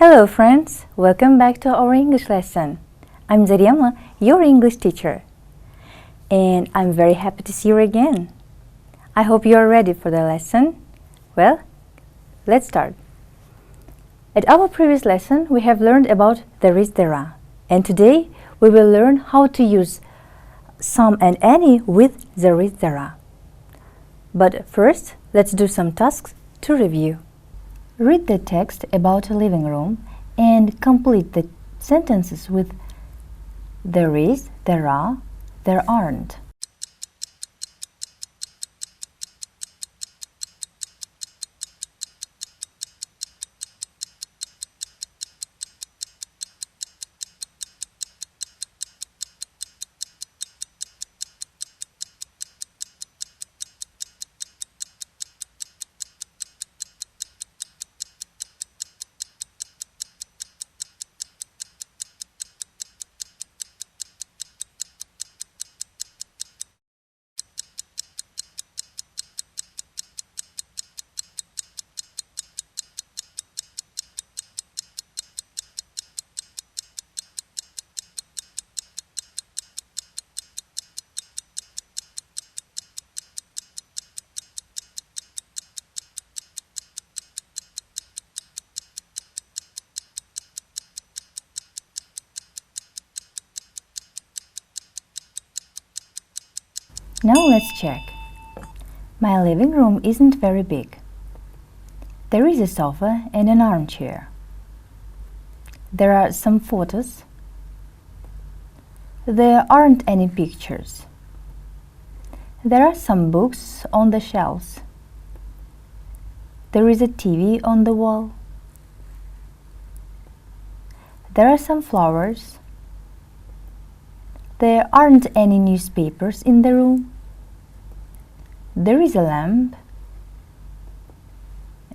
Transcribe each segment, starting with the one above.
Hello friends, welcome back to our English lesson. I'm Желаем, your English teacher. And I'm very happy to see you again. I hope you are ready for the lesson. Well, let's start. At our previous lesson, we have learned about there is, there are. And today, we will learn how to use some and any with there is, there are. But first, let's do some tasks to review. Read the text about a living room and complete the sentences with there is, there are, there aren't. Now let's check. My living room isn't very big. There is a sofa and an armchair. There are some photos. There aren't any pictures. There are some books on the shelves. There is a TV on the wall. There are some flowers. There aren't any newspapers in the room. There is a lamp.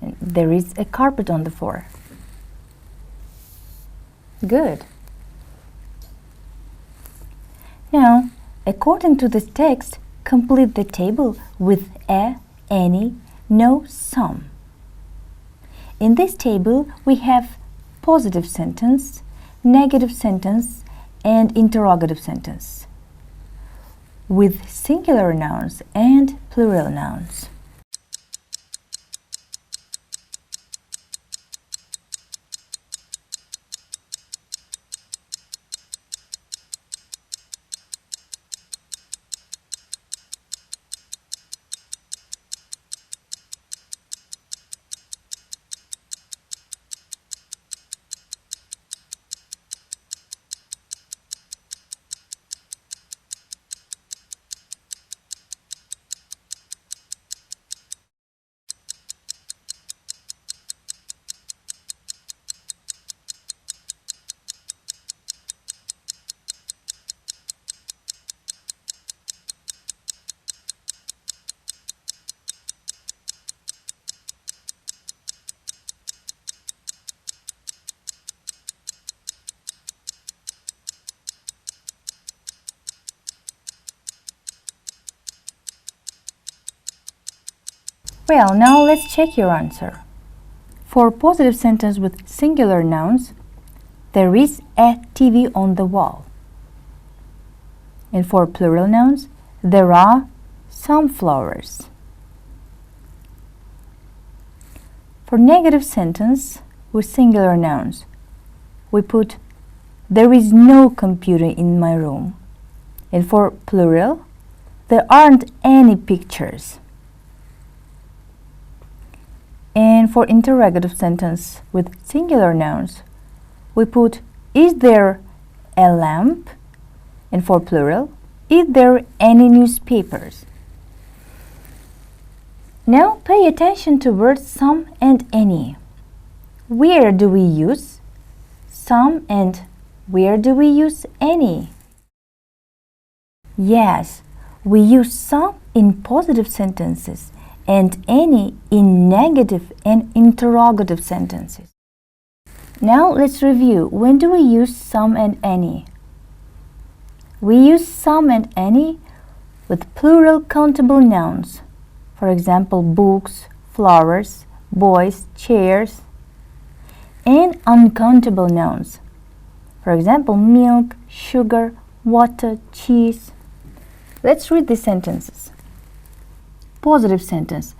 And there is a carpet on the floor. Good. Now, according to this text, complete the table with a, any, no, some. In this table, we have positive sentence, negative sentence, and interrogative sentence with singular nouns and plural nouns. Well, now let's check your answer. For positive sentence with singular nouns, there is a TV on the wall. And for plural nouns, there are some flowers. For negative sentence with singular nouns, we put there is no computer in my room. And for plural, there aren't any pictures. And for interrogative sentence with singular nouns, we put is there a lamp? And for plural, is there any newspapers? Now pay attention to words some and any. Where do we use some and where do we use any? Yes, we use some in positive sentences and any in negative and interrogative sentences. Now let's review. When do we use some and any? We use some and any with plural countable nouns. For example, books, flowers, boys, chairs. and uncountable nouns. For example, milk, sugar, water, cheese. Let's read the sentences. Positive sentence.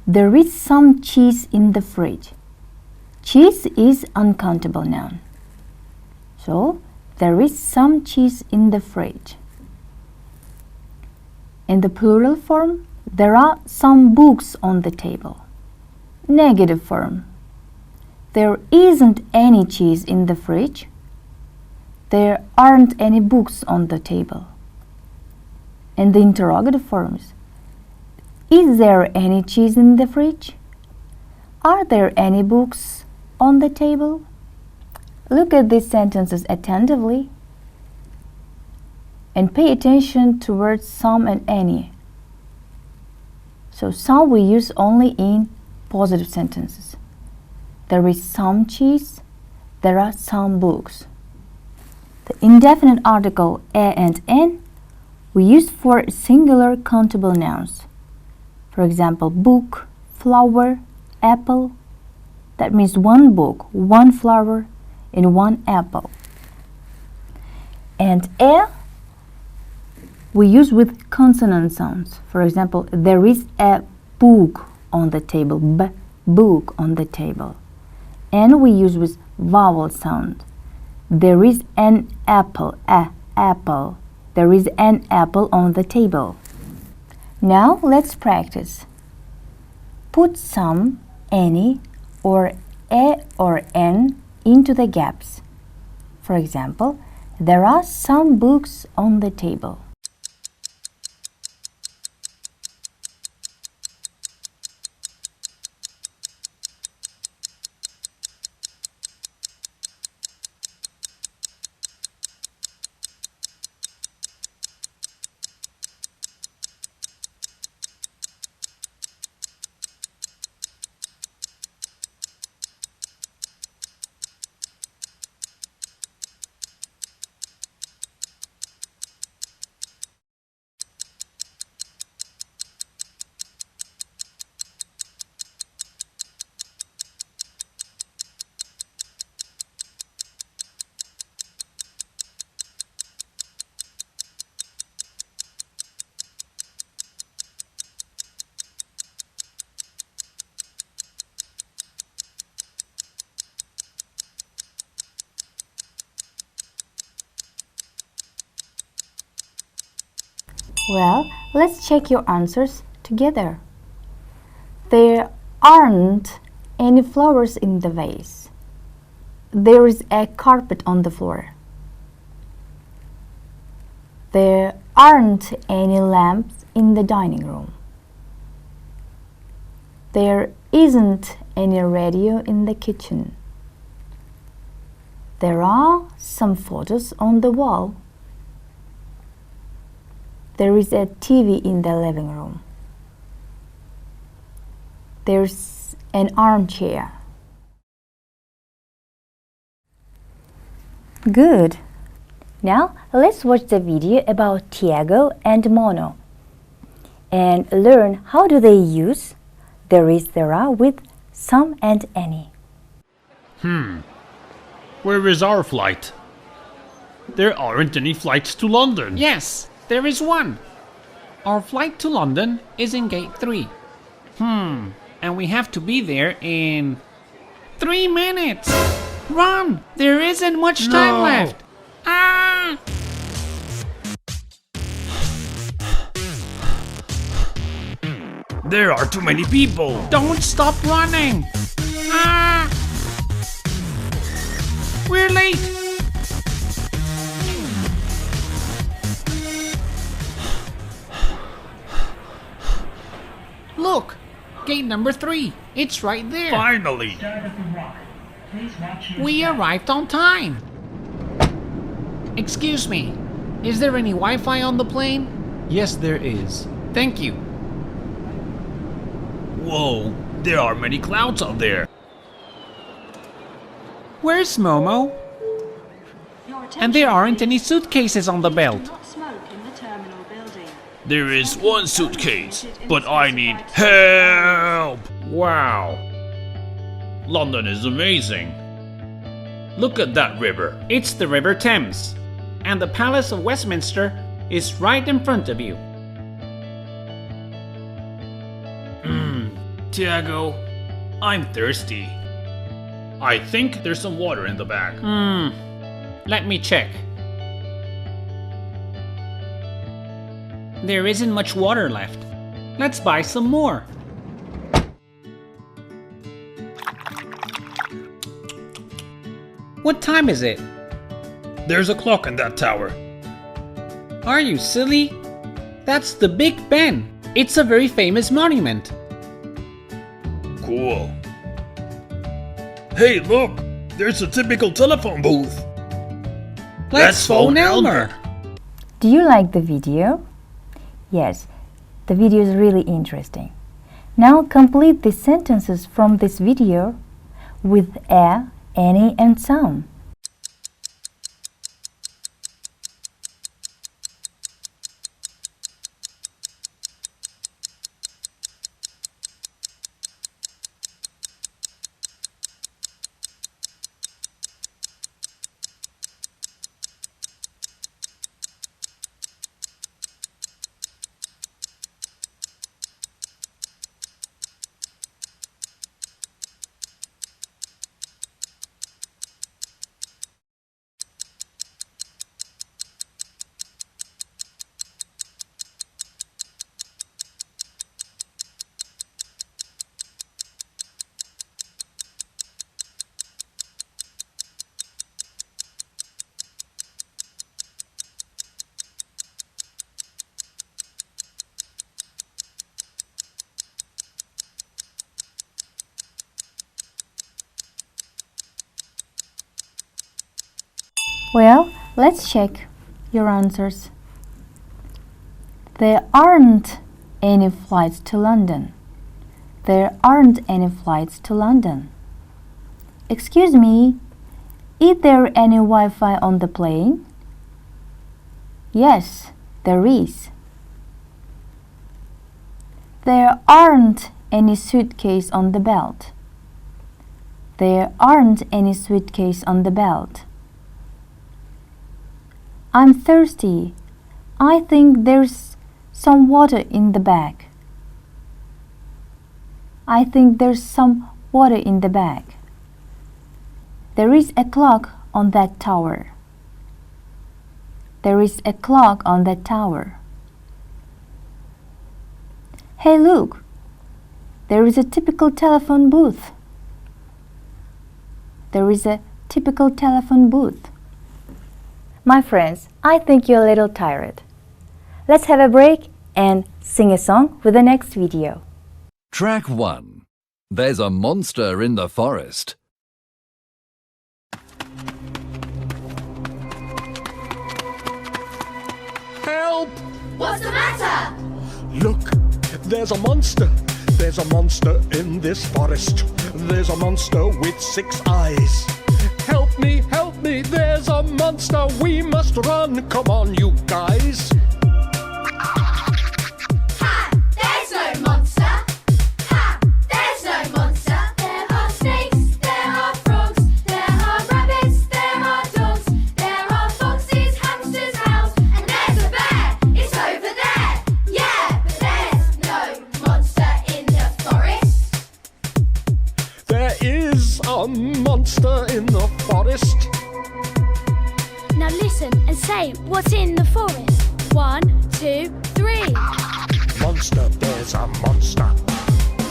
There is some cheese in the fridge. Cheese is uncountable noun. So, there is some cheese in the fridge. In the plural form, there are some books on the table. Negative form. There isn't any cheese in the fridge. There aren't any books on the table. In the interrogative forms, is there any cheese in the fridge? Are there any books on the table? Look at these sentences attentively and pay attention to words some and any. So some we use only in positive sentences. There is some cheese. There are some books. The indefinite article a and n we use for singular countable nouns. For example, book, flower, apple. That means one book, one flower, and one apple. And a we use with consonant sounds. For example, there is a book on the table, book on the table. And we use with vowel sound. There is an apple, apple. There is an apple on the table. Now let's practice. Put some, any, or a or n into the gaps. For example, there are some books on the table. Well, let's check your answers together. There aren't any flowers in the vase. There is a carpet on the floor. There aren't any lamps in the dining room. There isn't any radio in the kitchen. There are some photos on the wall. There is a TV in the living room. There's an armchair. Good. Now let's watch the video about Tiago and Mono and learn how do they use there is, there are with some and any. Where is our flight? There aren't any flights to London. Yes, there is one. Our flight to London is in gate 3. And we have to be there in 3 minutes. Run! There isn't much time left. Ah! There are too many people. Don't stop running. Ah! We're late. Look, gate number 3. It's right there. Finally. We arrived on time. Excuse me, is there any Wi-Fi on the plane? Yes, there is. Thank you. Whoa, there are many clouds out there. Where's Momo? And there aren't any suitcases on the belt. There is one suitcase, but I need help. Wow. London is amazing. Look at that river. It's the River Thames, and the Palace of Westminster is right in front of you. Tiago, I'm thirsty. I think there's some water in the bag. Let me check. There isn't much water left. Let's buy some more. What time is it? There's a clock in that tower. Are you silly? That's the Big Ben. It's a very famous monument. Cool. Hey, look! There's a typical telephone booth. Let's phone Elmer. Do you like the video? Yes, the video is really interesting. Now complete the sentences from this video with a, any and some. Well, let's check your answers. There aren't any flights to London. There aren't any flights to London. Excuse me, is there any Wi-Fi on the plane? Yes, there is. There aren't any suitcase on the belt. There aren't any suitcase on the belt. I'm thirsty. I think there's some water in the bag. I think there's some water in the bag. There is a clock on that tower. There is a clock on that tower. Hey, look! There is a typical telephone booth. There is a typical telephone booth. My friends, I think you're a little tired. Let's have a break and sing a song with the next video. Track 1. There's a monster in the forest. Help! What's the matter? Look, there's a monster. There's a monster in this forest. There's a monster with 6 eyes. Help me, there's a monster. We must run. Come on, you guys. Ha! There's no monster. Ha! There's no monster. There are snakes, there are frogs, there are rabbits, there are dogs, there are foxes, hamsters, owls, and there's a bear. It's over there. Yeah, but there's no monster in the forest. There is a monster in the forest. Now listen and say what's in the forest. 1, 2, 3. Monster, there's a monster.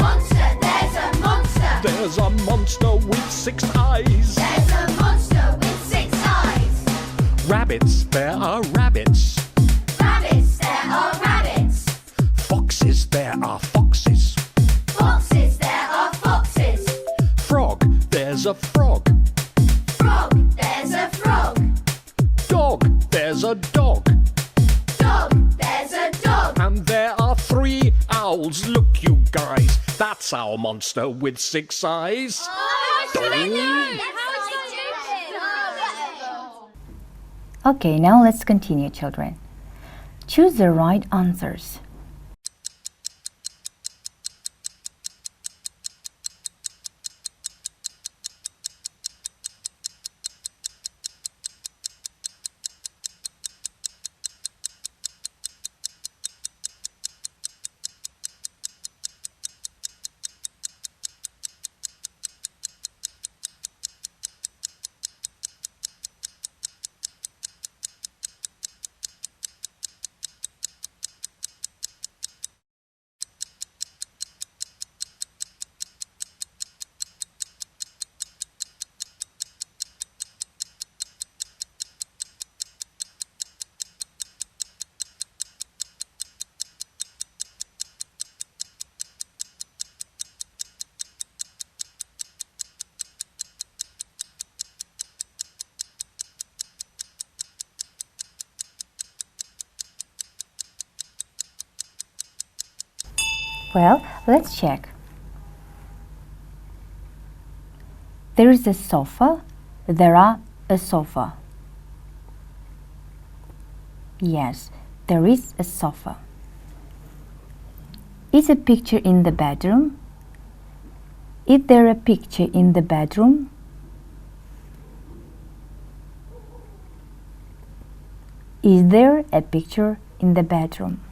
Monster, there's a monster. There's a monster with 6 eyes. There's a monster with 6 eyes. Rabbits, there are rabbits. Rabbits, there are rabbits. Foxes, there are foxes. Foxes, there are foxes. Frog, there's a frog. Frog, there's a frog. Dog, there's a dog. Dog, there's a dog. And there are 3 owls. Look, you guys, that's our monster with 6 eyes. Oh, should I know? Okay, now let's continue, children. Choose the right answers. Well, let's check. There is a sofa. There are a sofa. Yes, there is a sofa. Is a picture in the bedroom? Is there a picture in the bedroom? Is there a picture in the bedroom?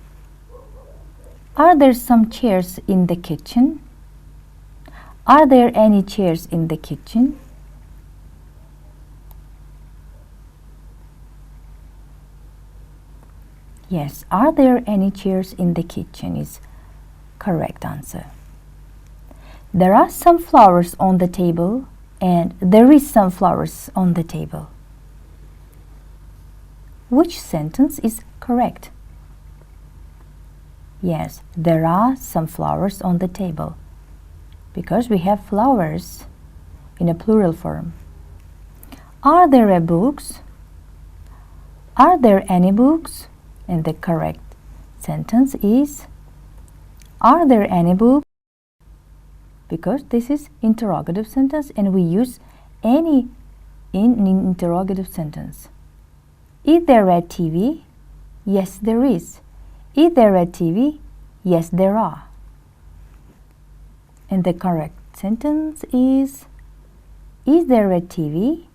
Are there some chairs in the kitchen? Are there any chairs in the kitchen? Yes, are there any chairs in the kitchen is correct answer. There are some flowers on the table and there is some flowers on the table. Which sentence is correct? Yes, there are some flowers on the table because we have flowers in a plural form. Are there books? Are there any books? And the correct sentence is are there any books? Because this is interrogative sentence and we use any in an interrogative sentence. Is there a TV? Yes, there is. Is there a TV? Yes, there are. And the correct sentence is there a TV?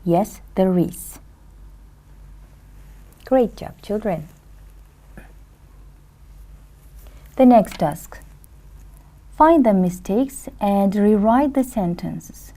Yes, there is. Great job, children. The next task. Find the mistakes and rewrite the sentences.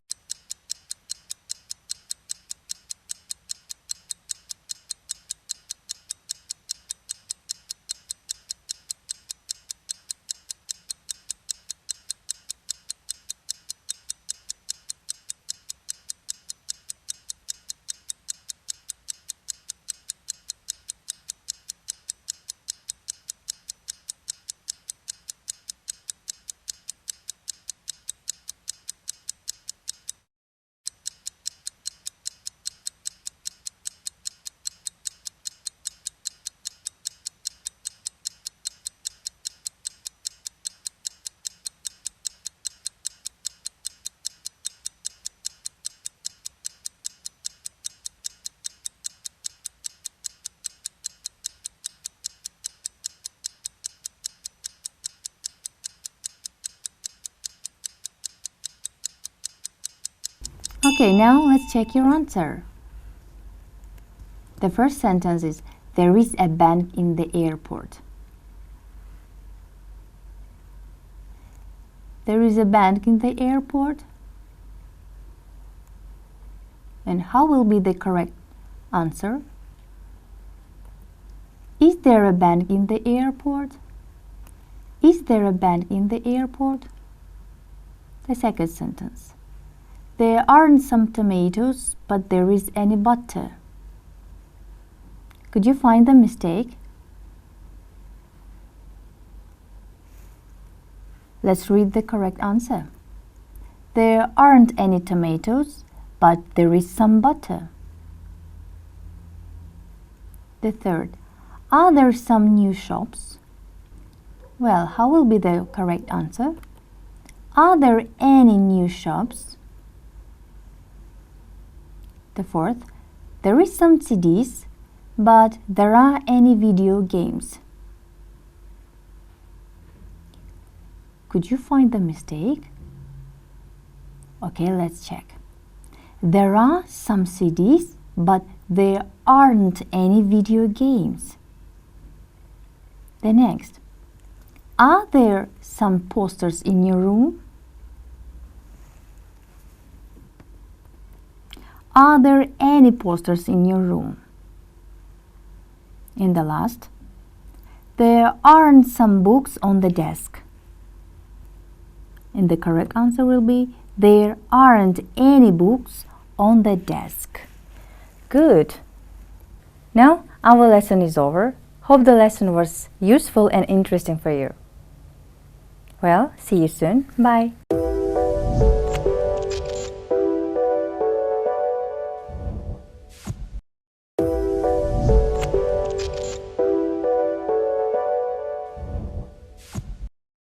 Okay, now let's check your answer. The first sentence is there is a bank in the airport. There is a bank in the airport. And how will be the correct answer? Is there a bank in the airport? Is there a bank in the airport? The second sentence. There aren't some tomatoes, but there is any butter. Could you find the mistake? Let's read the correct answer. There aren't any tomatoes, but there is some butter. The third. Are there some new shops? Well, how will be the correct answer? Are there any new shops? The fourth, there is some CDs, but there are any video games. Could you find the mistake? Okay, let's check. There are some CDs, but there aren't any video games. The next, are there some posters in your room? Are there any posters in your room? And the last, there aren't some books on the desk. And the correct answer will be, there aren't any books on the desk. Good. Now our lesson is over. Hope the lesson was useful and interesting for you. Well, see you soon. Bye.